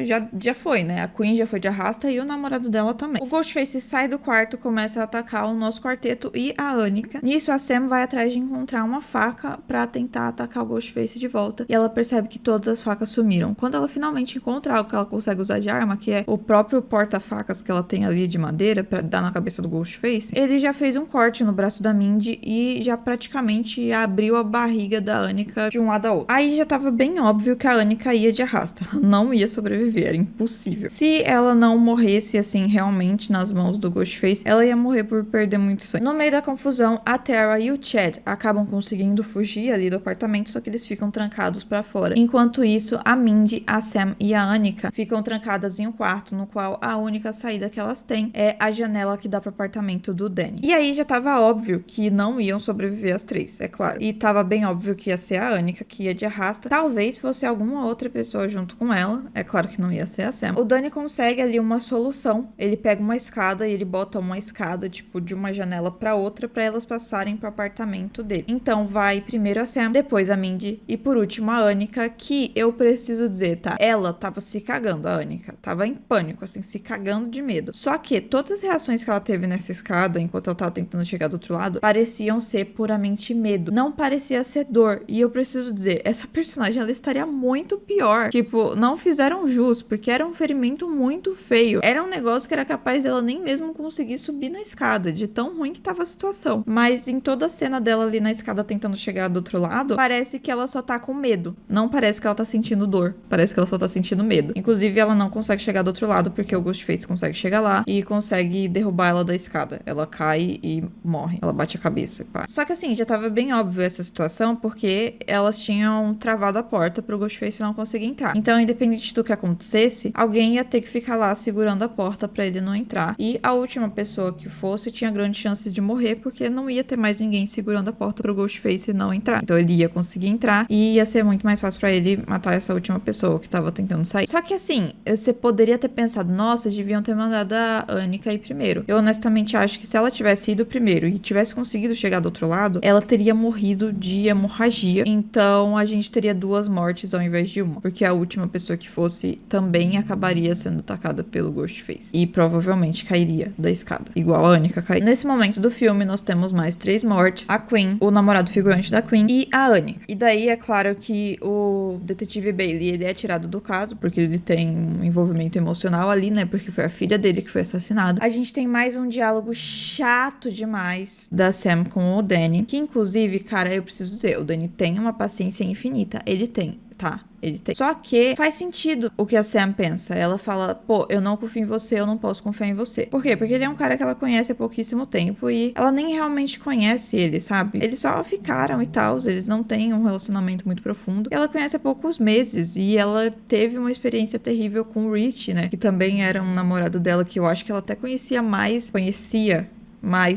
foi, né? A Queen já foi de arrasta e o namorado dela também. O Ghostface sai do quarto, começa a atacar o nosso quarteto e a Annika. Nisso, a Sam vai atrás de encontrar uma faca pra tentar atacar o Ghostface de volta, e ela percebe que todas as facas sumiram. Quando ela finalmente encontra algo que ela consegue usar de arma, que é o próprio porta-facas que ela tem ali de madeira pra dar na cabeça do Ghostface, ele já fez um corte no braço da Mindy e já praticamente abriu a barriga da Anika de um lado ao outro. Aí já tava bem óbvio que a Anika ia de arrasta. Ela não ia sobreviver, era impossível. Se ela não morresse, assim, realmente nas mãos do Ghostface, ela ia morrer por perder muito sangue. No meio da confusão, a Tara e o Chad acabam conseguindo fugir ali do apartamento, só que eles ficam trancados pra fora. Enquanto isso, a Mindy, a Sam e a Anika ficam trancadas em um quarto, no qual a única saída que elas têm é a janela que dá pro apartamento do Danny. E aí já tava óbvio que não iam sobreviver as três, é claro. E tava bem óbvio que ia ser a Anika que ia de arrasta. Talvez fosse alguma outra pessoa junto com ela. É claro que não ia ser a Sam. O Danny consegue ali uma solução. Ele pega uma escada e ele bota uma escada, tipo, de uma janela pra outra, pra elas passarem pro apartamento dele. Então vai primeiro a Sam, depois a Mindy e por último a Anika, que eu preciso dizer, tá? Ela tava se cagando, a Anika. Tava em pânico, assim, se cagando de medo. Só que todas as reações que ela teve nessa escada, enquanto ela tava tentando chegar do outro lado, pareciam ser puramente medo. Não parecia ser dor. E eu preciso dizer, essa personagem, ela estaria muito pior. Tipo, não fizeram jus, porque era um ferimento muito feio. Era um negócio que era capaz dela nem mesmo conseguir subir na escada, de tão ruim que tava a situação. Mas em toda a cena dela ali na escada tentando chegar do outro lado, parece que ela só tá com medo. Não parece que ela tá sentindo dor. Parece que ela só tá sentindo medo. Inclusive, ela não consegue chegar do outro lado, porque o Ghostface consegue chegar lá e consegue derrubar ela da escada. Ela cai e morre. Ela bate a cabeça. Pá. Só que assim, já tava bem óbvio essa situação, porque elas tinham travado a porta pro Ghostface não conseguir entrar. Então, independente do que acontecesse, alguém ia ter que ficar lá segurando a porta pra ele não entrar. E a última pessoa que fosse tinha grandes chances de morrer, porque não ia ter mais ninguém segurando a porta pro Ghostface não entrar. Então ele ia conseguir entrar e ia ser muito mais fácil pra ele matar essa última pessoa que tava tentando sair. Só que assim, você poderia ter pensado, nossa, deviam ter mandado a Anika ir primeiro. Eu honestamente acho que se ela tivesse ido primeiro e tivesse conseguido chegar do outro lado, ela teria morrido de hemorragia. Então a gente teria 2 mortes ao invés de uma. Porque a última pessoa que fosse também acabaria sendo atacada pelo Ghostface. E provavelmente cairia da escada. Igual a Anika caiu. Nesse momento do filme, nós temos mais 3 mortes. A Queen, o namorado figurante da Queen e a Anika. E daí é claro que o detetive Bailey, ele é tirado do caso, porque ele tem um envolvimento emocional ali, né? Porque foi a filha dele que foi assassinada. A gente tem mais um diálogo chato demais da Sam com o Danny. Que inclusive, cara, eu preciso dizer, o Danny tem uma paciência infinita. Ele tem, tá? Ele tem. Só que faz sentido o que a Sam pensa. Ela fala, pô, eu não confio em você, eu não posso confiar em você. Por quê? Porque ele é um cara que ela conhece há pouquíssimo tempo e ela nem realmente conhece ele, sabe? Eles só ficaram e tal, eles não têm um relacionamento muito profundo. E ela conhece há poucos meses e ela teve uma experiência terrível com o Rich, né? Que também era um namorado dela que eu acho que ela até conhecia mais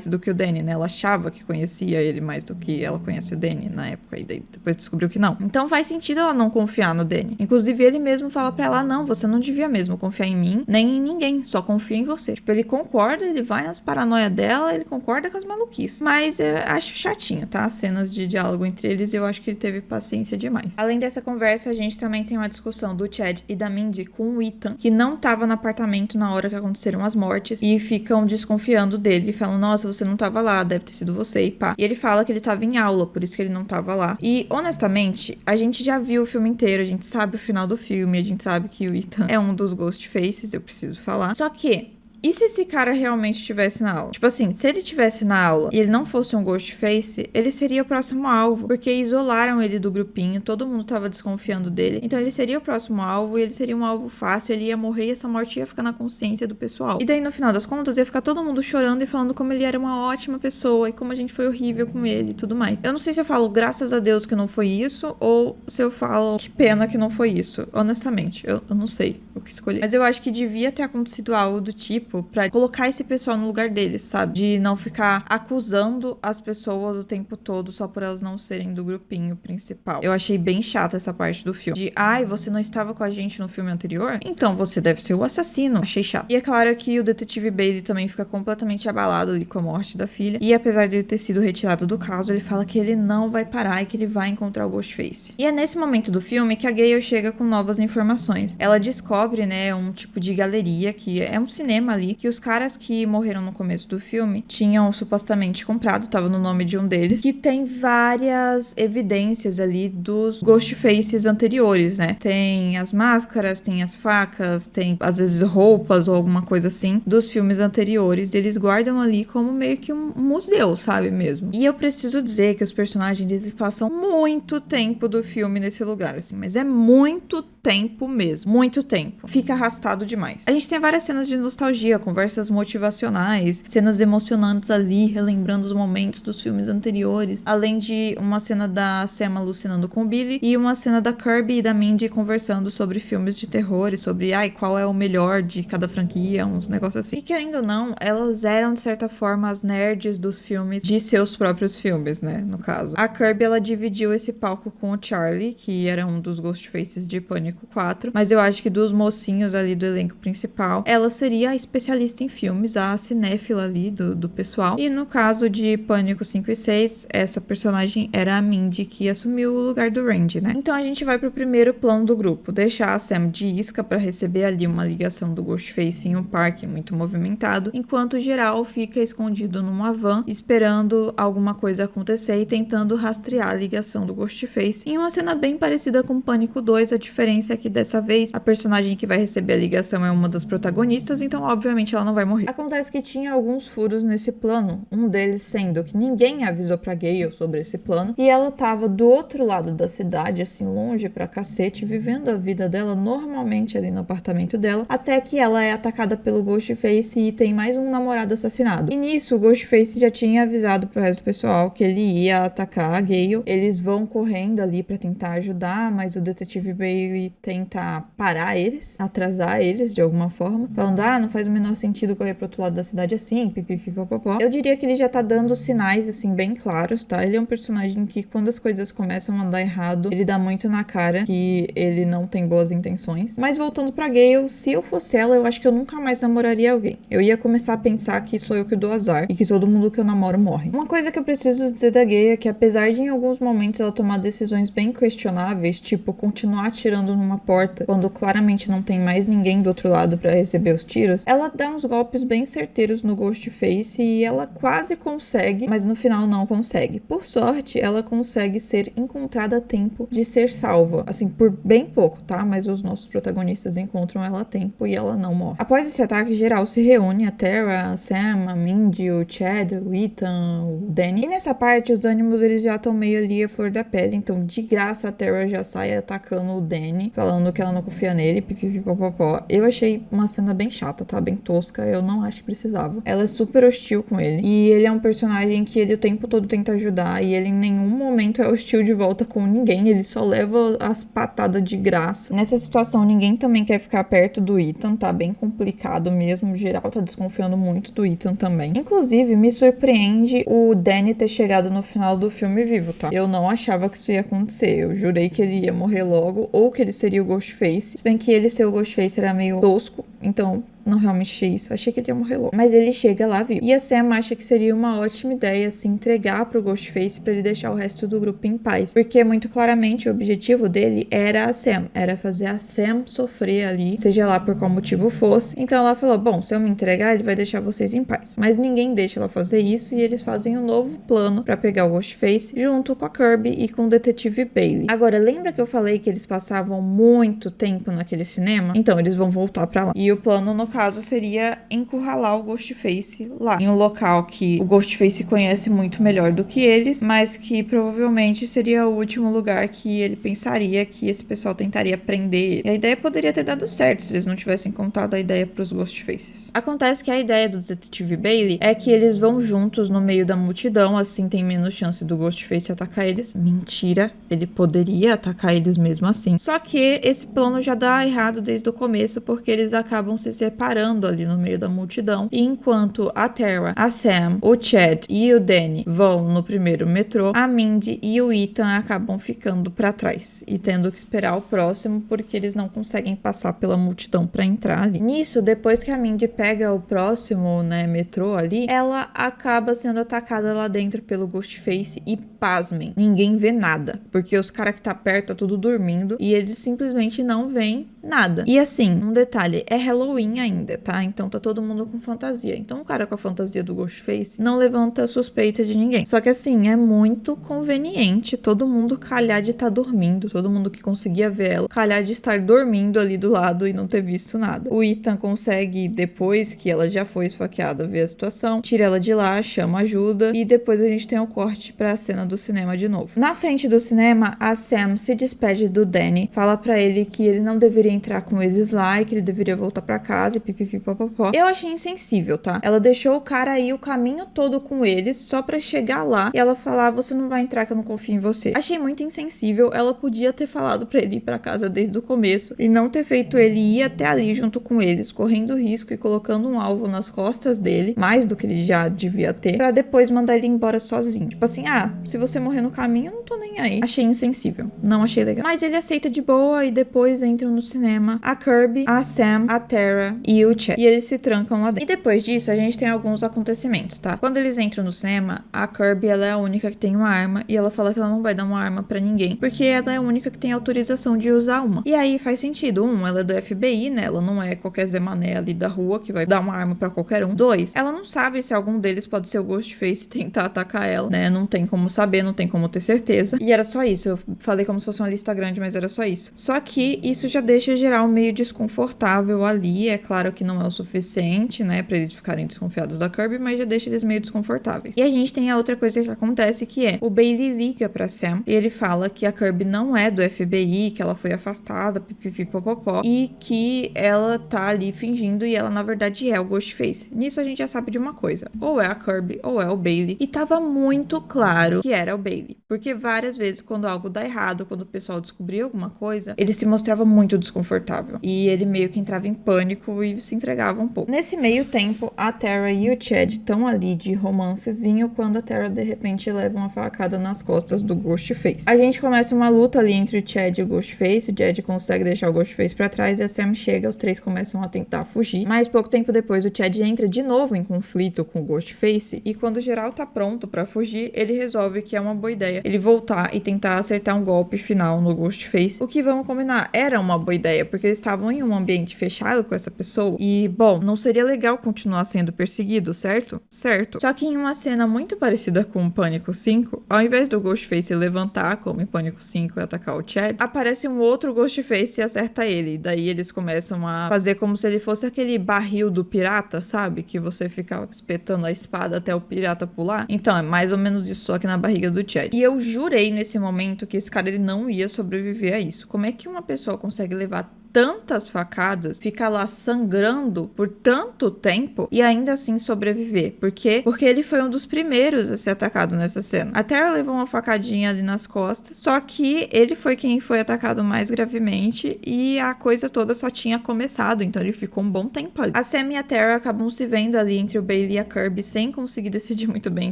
do que o Danny, né? Ela achava que conhecia ele mais do que ela conhece o Danny na época, e daí depois descobriu que não. Então faz sentido ela não confiar no Danny. Inclusive, ele mesmo fala pra ela, não, você não devia mesmo confiar em mim, nem em ninguém, só confia em você. Tipo, ele concorda, ele vai nas paranoias dela, ele concorda com as maluquices. Mas eu acho chatinho, tá? As cenas de diálogo entre eles, eu acho que ele teve paciência demais. Além dessa conversa, a gente também tem uma discussão do Chad e da Mindy com o Ethan, que não tava no apartamento na hora que aconteceram as mortes, e ficam desconfiando dele, falando, nossa, você não tava lá, deve ter sido você e pá. E ele fala que ele tava em aula, por isso que ele não tava lá. E, honestamente, a gente já viu o filme inteiro, a gente sabe o final do filme, a gente sabe que o Ethan é um dos Ghostfaces, eu preciso falar. Só que e se esse cara realmente estivesse na aula? Tipo assim, se ele estivesse na aula e ele não fosse um Ghostface, ele seria o próximo alvo. Porque isolaram ele do grupinho, todo mundo tava desconfiando dele. Então ele seria o próximo alvo e ele seria um alvo fácil, ele ia morrer e essa morte ia ficar na consciência do pessoal. E daí, no final das contas, ia ficar todo mundo chorando e falando como ele era uma ótima pessoa e como a gente foi horrível com ele e tudo mais. Eu não sei se eu falo graças a Deus que não foi isso ou se eu falo que pena que não foi isso. Honestamente, eu não sei o que escolher. Mas eu acho que devia ter acontecido algo do tipo pra colocar esse pessoal no lugar deles, sabe? De não ficar acusando as pessoas o tempo todo só por elas não serem do grupinho principal. Eu achei bem chata essa parte do filme. De, ai, você não estava com a gente no filme anterior? Então você deve ser o assassino. Achei chato. E é claro que o detetive Bailey também fica completamente abalado ali com a morte da filha. E apesar de ele ter sido retirado do caso, ele fala que ele não vai parar e que ele vai encontrar o Ghostface. E é nesse momento do filme que a Gale chega com novas informações. Ela descobre, né, um tipo de galeria que é um cinema ali que os caras que morreram no começo do filme tinham supostamente comprado, tava no nome de um deles, que tem várias evidências ali dos Ghostfaces anteriores, né? Tem as máscaras, tem as facas, tem às vezes roupas ou alguma coisa assim dos filmes anteriores. Eles guardam ali como meio que um museu, sabe mesmo? E eu preciso dizer que os personagens eles passam muito tempo do filme nesse lugar, assim, mas é muito tempo mesmo, muito tempo. Fica arrastado demais. A gente tem várias cenas de nostalgia, conversas motivacionais, cenas emocionantes ali, relembrando os momentos dos filmes anteriores, além de uma cena da Sam alucinando com o Billy e uma cena da Kirby e da Mindy conversando sobre filmes de terror e sobre, qual é o melhor de cada franquia, uns negócios assim. E querendo ou não, elas eram, de certa forma, as nerds dos filmes, de seus próprios filmes, né, no caso. A Kirby, ela dividiu esse palco com o Charlie, que era um dos Ghostfaces de Pânico 4, mas eu acho que dos mocinhos ali do elenco principal, ela seria a especialista em filmes, a cinéfila ali do pessoal. E no caso de Pânico 5 e 6, essa personagem era a Mindy, que assumiu o lugar do Randy, né? Então a gente vai pro primeiro plano do grupo, deixar a Sam de isca pra receber ali uma ligação do Ghostface em um parque muito movimentado, enquanto o geral fica escondido numa van, esperando alguma coisa acontecer e tentando rastrear a ligação do Ghostface. Em uma cena bem parecida com Pânico 2, a diferença é que dessa vez a personagem que vai receber a ligação é uma das protagonistas, então obviamente ela não vai morrer. Acontece que tinha alguns furos nesse plano, um deles sendo que ninguém avisou pra Gale sobre esse plano, e ela tava do outro lado da cidade, assim, longe pra cacete, vivendo a vida dela normalmente ali no apartamento dela, até que ela é atacada pelo Ghostface e tem mais um namorado assassinado. E nisso, o Ghostface já tinha avisado pro resto do pessoal que ele ia atacar a Gale. Eles vão correndo ali pra tentar ajudar, mas o detetive Bailey tenta parar eles, atrasar eles de alguma forma, falando, não faz o menor sentido correr pro outro lado da cidade assim, pipipipopopó. Eu diria que ele já tá dando sinais, assim, bem claros, tá? Ele é um personagem que, quando as coisas começam a dar errado, ele dá muito na cara que ele não tem boas intenções. Mas voltando pra Gale, se eu fosse ela, eu acho que eu nunca mais namoraria alguém. Eu ia começar a pensar que sou eu que dou azar e que todo mundo que eu namoro morre. Uma coisa que eu preciso dizer da Gale é que, apesar de em alguns momentos ela tomar decisões bem questionáveis, tipo continuar atirando numa porta quando claramente não tem mais ninguém do outro lado pra receber os tiros, ela dá uns golpes bem certeiros no Ghostface e ela quase consegue, mas no final não consegue. Por sorte, ela consegue ser encontrada a tempo de ser salva, assim, por bem pouco, tá? Mas os nossos protagonistas encontram ela a tempo e ela não morre. Após esse ataque, geral se reúne, a Tara, a Sam, a Mindy, o Chad, o Ethan, o Danny. E nessa parte, os ânimos eles já estão meio ali a flor da pele, então de graça a Tara já sai atacando o Danny, falando que ela não confia nele, pipipipopopó. Eu achei uma cena bem chata, tá? Bem tosca, eu não acho que precisava. Ela é super hostil com ele, e ele é um personagem que ele o tempo todo tenta ajudar, e ele em nenhum momento é hostil de volta com ninguém, ele só leva as patadas de graça. Nessa situação, ninguém também quer ficar perto do Ethan, tá bem complicado mesmo, o geral tá desconfiando muito do Ethan também. Inclusive, me surpreende o Danny ter chegado no final do filme vivo, tá? Eu não achava que isso ia acontecer, eu jurei que ele ia morrer logo, ou que ele seria o Ghostface, se bem que ele ser o Ghostface era meio tosco, então não realmente achei isso. Achei que ele ia morrer logo. Mas ele chega lá vivo. E a Sam acha que seria uma ótima ideia se entregar pro Ghostface pra ele deixar o resto do grupo em paz. Porque muito claramente o objetivo dele era a Sam. Era fazer a Sam sofrer ali, seja lá por qual motivo fosse. Então ela falou, bom, se eu me entregar, ele vai deixar vocês em paz. Mas ninguém deixa ela fazer isso e eles fazem um novo plano pra pegar o Ghostface junto com a Kirby e com o detetive Bailey. Agora, lembra que eu falei que eles passavam muito tempo naquele cinema? Então, eles vão voltar pra lá. E o plano, no caso, seria encurralar o Ghostface lá, em um local que o Ghostface conhece muito melhor do que eles, mas que provavelmente seria o último lugar que ele pensaria que esse pessoal tentaria prender ele. E a ideia poderia ter dado certo se eles não tivessem contado a ideia pros Ghostfaces. Acontece que a ideia do detetive Bailey é que eles vão juntos no meio da multidão, assim tem menos chance do Ghostface atacar eles. Mentira, ele poderia atacar eles mesmo assim. Só que esse plano já dá errado desde o começo, porque eles acabam se separando ali no meio da multidão. E enquanto a Tara, a Sam, o Chad e o Danny vão no primeiro metrô, a Mindy e o Ethan acabam ficando pra trás e tendo que esperar o próximo porque eles não conseguem passar pela multidão pra entrar ali. Nisso, depois que a Mindy pega o próximo, metrô ali, ela acaba sendo atacada lá dentro pelo Ghostface e pasmem, ninguém vê nada, porque os caras que tá perto tá tudo dormindo e eles simplesmente não veem nada. E assim, um detalhe, é Halloween ainda, tá? Então tá todo mundo com fantasia. Então o cara com a fantasia do Ghostface não levanta suspeita de ninguém. Só que assim, é muito conveniente todo mundo calhar de estar dormindo, todo mundo que conseguia ver ela, calhar de estar dormindo ali do lado e não ter visto nada. O Ethan consegue, depois que ela já foi esfaqueada, ver a situação, tira ela de lá, chama ajuda e depois a gente tem o corte pra cena do cinema de novo. Na frente do cinema, a Sam se despede do Danny, fala pra ele que ele não deveria entrar com eles lá e que ele deveria voltar pra casa e pipipipopopó. Eu achei insensível, tá? Ela deixou o cara aí o caminho todo com eles só pra chegar lá e ela falar, você não vai entrar que eu não confio em você. Achei muito insensível. Ela podia ter falado pra ele ir pra casa desde o começo e não ter feito ele ir até ali junto com eles, correndo risco e colocando um alvo nas costas dele, mais do que ele já devia ter, pra depois mandar ele embora sozinho. Tipo assim, se você morrer no caminho, eu não tô nem aí. Achei insensível. Não achei legal. Mas ele aceita de boa e depois entram no cinema a Kirby, a Sam, a Tara e o Chad. E eles se trancam lá dentro. E depois disso, a gente tem alguns acontecimentos, tá? Quando eles entram no cinema, a Kirby, ela é a única que tem uma arma e ela fala que ela não vai dar uma arma pra ninguém, porque ela é a única que tem autorização de usar uma. E aí faz sentido. Ela é do FBI, né? Ela não é qualquer Zé Mané ali da rua que vai dar uma arma pra qualquer um. 2, ela não sabe se algum deles pode ser o Ghostface e tentar atacar ela, né? Não tem como saber, não tem como ter certeza. E era só isso. Eu falei como se fosse uma lista grande, mas era só isso. Só que isso já deixa geral meio desconfortável ali. É claro que não é o suficiente, né? Pra eles ficarem desconfiados da Kirby, mas já deixa eles meio desconfortáveis. E a gente tem a outra coisa que acontece, que é o Bailey liga pra Sam e ele fala que a Kirby não é do FBI, que ela foi afastada, pipipipopopó, e que ela tá ali fingindo e ela na verdade é o Ghostface. Nisso a gente já sabe de uma coisa, ou é a Kirby ou é o Bailey, e tava muito claro que era o Bailey, porque várias vezes quando algo dá errado, quando o pessoal descobria alguma coisa, ele se mostrava muito desconfortável e ele meio que entrava em pânico e se entregava um pouco. Nesse meio tempo, a Tara e o Chad estão ali de romancezinho quando a Tara de repente leva uma facada nas costas do Ghostface. A gente começa uma luta ali entre o Chad e o Ghostface, o Chad consegue deixar o Ghostface pra trás e a Sam chega, os três começam a tentar fugir, mas pouco tempo depois o Chad entra de novo em conflito com o Ghostface e quando o geral tá pronto pra fugir, ele resolve que é uma boa ideia ele voltar e tentar acertar um golpe final no Ghostface, o que vamos combinar, era uma boa ideia, porque eles estavam em um ambiente fechado com essa pessoa e, bom, não seria legal continuar sendo perseguido, certo? Certo. Só que em uma cena muito parecida com o Pânico 5, ao invés do Ghostface levantar, como em Pânico 5 e atacar o Chad, aparece um outro Ghostface e acerta ele. Daí eles começam a fazer como se ele fosse aquele barril do pirata, sabe? Que você fica espetando a espada até o pirata pular. Então, é mais ou menos isso, só que na barriga do Chad. E eu jurei nesse momento que esse cara ele não ia sobreviver a isso. Como é que uma pessoa consegue levar tantas facadas, ficar lá sangrando por tanto tempo e ainda assim sobreviver? Por quê? Porque ele foi um dos primeiros a ser atacado nessa cena. A Tara levou uma facadinha ali nas costas, só que ele foi quem foi atacado mais gravemente e a coisa toda só tinha começado, então ele ficou um bom tempo ali. A Sam e a Tara acabam se vendo ali entre o Bailey e a Kirby sem conseguir decidir muito bem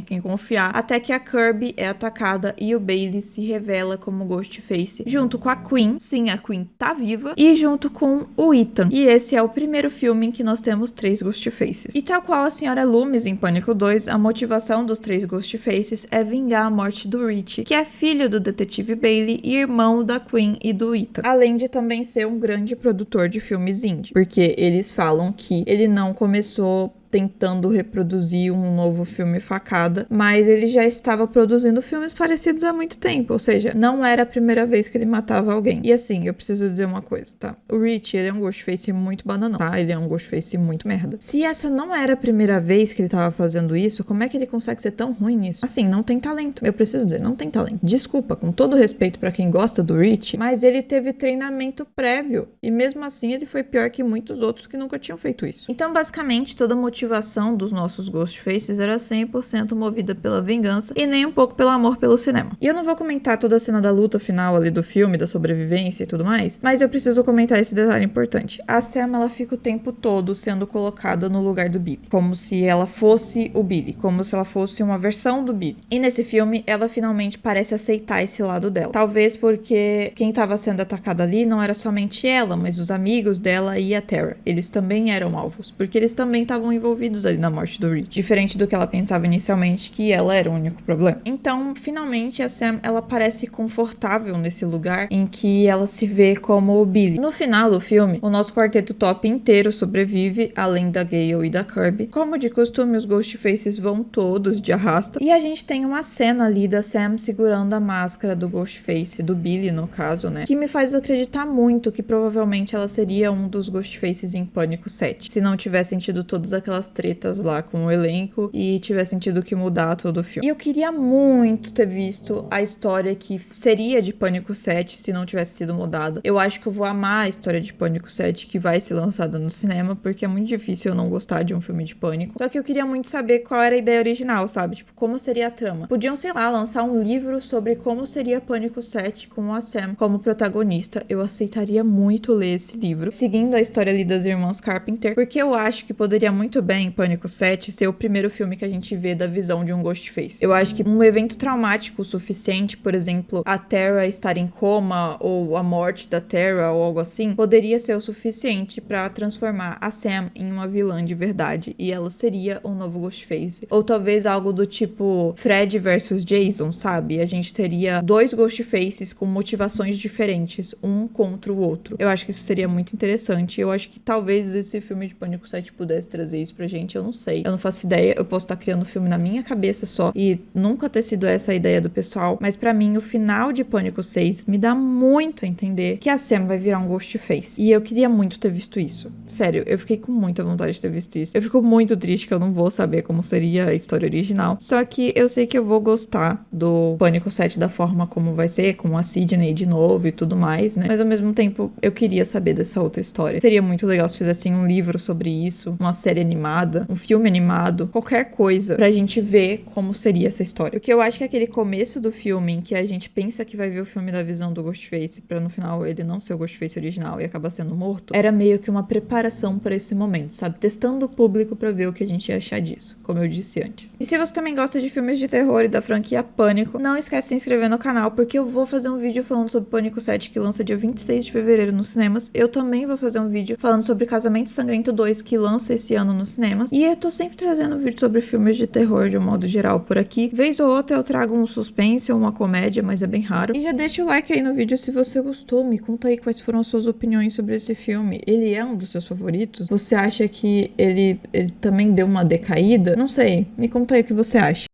quem confiar, até que a Kirby é atacada e o Bailey se revela como Ghostface, junto com a Queen. Sim, a Queen tá viva, e junto com o Ethan. E esse é o primeiro filme em que nós temos 3 Ghostfaces. E tal qual a senhora Loomis em Pânico 2, a motivação dos 3 Ghostfaces é vingar a morte do Rich, que é filho do detetive Bailey e irmão da Queen e do Ethan. Além de também ser um grande produtor de filmes indie, porque eles falam que ele não começou tentando reproduzir um novo filme facada, mas ele já estava produzindo filmes parecidos há muito tempo, ou seja, não era a primeira vez que ele matava alguém. E assim, eu preciso dizer uma coisa, tá? O Rich, ele é um Ghostface muito bananão, tá? Ele é um Ghostface muito merda. Se essa não era a primeira vez que ele tava fazendo isso, como é que ele consegue ser tão ruim nisso? Assim, não tem talento. Eu preciso dizer, não tem talento. Desculpa, com todo respeito pra quem gosta do Rich, mas ele teve treinamento prévio, e mesmo assim ele foi pior que muitos outros que nunca tinham feito isso. Então, basicamente, toda a motivação dos nossos Ghostfaces era 100% movida pela vingança e nem um pouco pelo amor pelo cinema. E eu não vou comentar toda a cena da luta final ali do filme, da sobrevivência e tudo mais, mas eu preciso comentar esse detalhe importante. A Sam, ela fica o tempo todo sendo colocada no lugar do Billy, como se ela fosse o Billy, como se ela fosse uma versão do Billy. E nesse filme, ela finalmente parece aceitar esse lado dela. Talvez porque quem estava sendo atacada ali não era somente ela, mas os amigos dela e a Tara. Eles também eram alvos, porque eles também estavam envolvidos envolvidos ali na morte do Rich. Diferente do que ela pensava inicialmente, que ela era o único problema. Então, finalmente, a Sam, ela parece confortável nesse lugar em que ela se vê como o Billy. No final do filme, o nosso quarteto top inteiro sobrevive, além da Gale e da Kirby. Como de costume, os Ghostfaces vão todos de arrasta. E a gente tem uma cena ali da Sam segurando a máscara do Ghostface, do Billy no caso, né? Que me faz acreditar muito que provavelmente ela seria um dos Ghostfaces em Pânico 7. Se não tivessem tido todas aquelas tretas lá com o elenco e tivessem tido que mudar todo o filme. E eu queria muito ter visto a história que seria de Pânico 7 se não tivesse sido mudada. Eu acho que eu vou amar a história de Pânico 7 que vai ser lançada no cinema, porque é muito difícil eu não gostar de um filme de Pânico. Só que eu queria muito saber qual era a ideia original, sabe? Tipo, como seria a trama. Podiam, sei lá, lançar um livro sobre como seria Pânico 7 com a Sam como protagonista. Eu aceitaria muito ler esse livro, seguindo a história ali das irmãs Carpenter, porque eu acho que poderia muito bem Pânico 7 ser o primeiro filme que a gente vê da visão de um Ghostface. Eu acho que um evento traumático o suficiente, por exemplo, a Tara estar em coma ou a morte da Tara ou algo assim, poderia ser o suficiente pra transformar a Sam em uma vilã de verdade e ela seria o novo Ghostface. Ou talvez algo do tipo Fred versus Jason, sabe? A gente teria dois Ghostfaces com motivações diferentes, um contra o outro. Eu acho que isso seria muito interessante. Eu acho que talvez esse filme de Pânico 7 pudesse trazer isso pra gente, eu não sei. Eu não faço ideia, eu posso estar criando um filme na minha cabeça só e nunca ter sido essa a ideia do pessoal, mas pra mim o final de Pânico 6 me dá muito a entender que a Sam vai virar um Ghostface. E eu queria muito ter visto isso. Sério, eu fiquei com muita vontade de ter visto isso. Eu fico muito triste que eu não vou saber como seria a história original. Só que eu sei que eu vou gostar do Pânico 7 da forma como vai ser, com a Sidney de novo e tudo mais, né? Mas ao mesmo tempo, eu queria saber dessa outra história. Seria muito legal se fizessem um livro sobre isso, uma série animada, um filme animado, qualquer coisa pra gente ver como seria essa história. Porque eu acho que aquele começo do filme em que a gente pensa que vai ver o filme da visão do Ghostface pra no final ele não ser o Ghostface original e acabar sendo morto, era meio que uma preparação pra esse momento, sabe? Testando o público pra ver o que a gente ia achar disso, como eu disse antes. E se você também gosta de filmes de terror e da franquia Pânico, não esquece de se inscrever no canal, porque eu vou fazer um vídeo falando sobre Pânico 7, que lança dia 26 de fevereiro nos cinemas. Eu também vou fazer um vídeo falando sobre Casamento Sangrento 2, que lança esse ano nos cinemas. E eu tô sempre trazendo vídeo sobre filmes de terror de um modo geral por aqui. Vez ou outra eu trago um suspense ou uma comédia, mas é bem raro. E já deixa o like aí no vídeo se você gostou. Me conta aí quais foram as suas opiniões sobre esse filme. Ele é um dos seus favoritos? Você acha que ele também deu uma decaída? Não sei. Me conta aí o que você acha.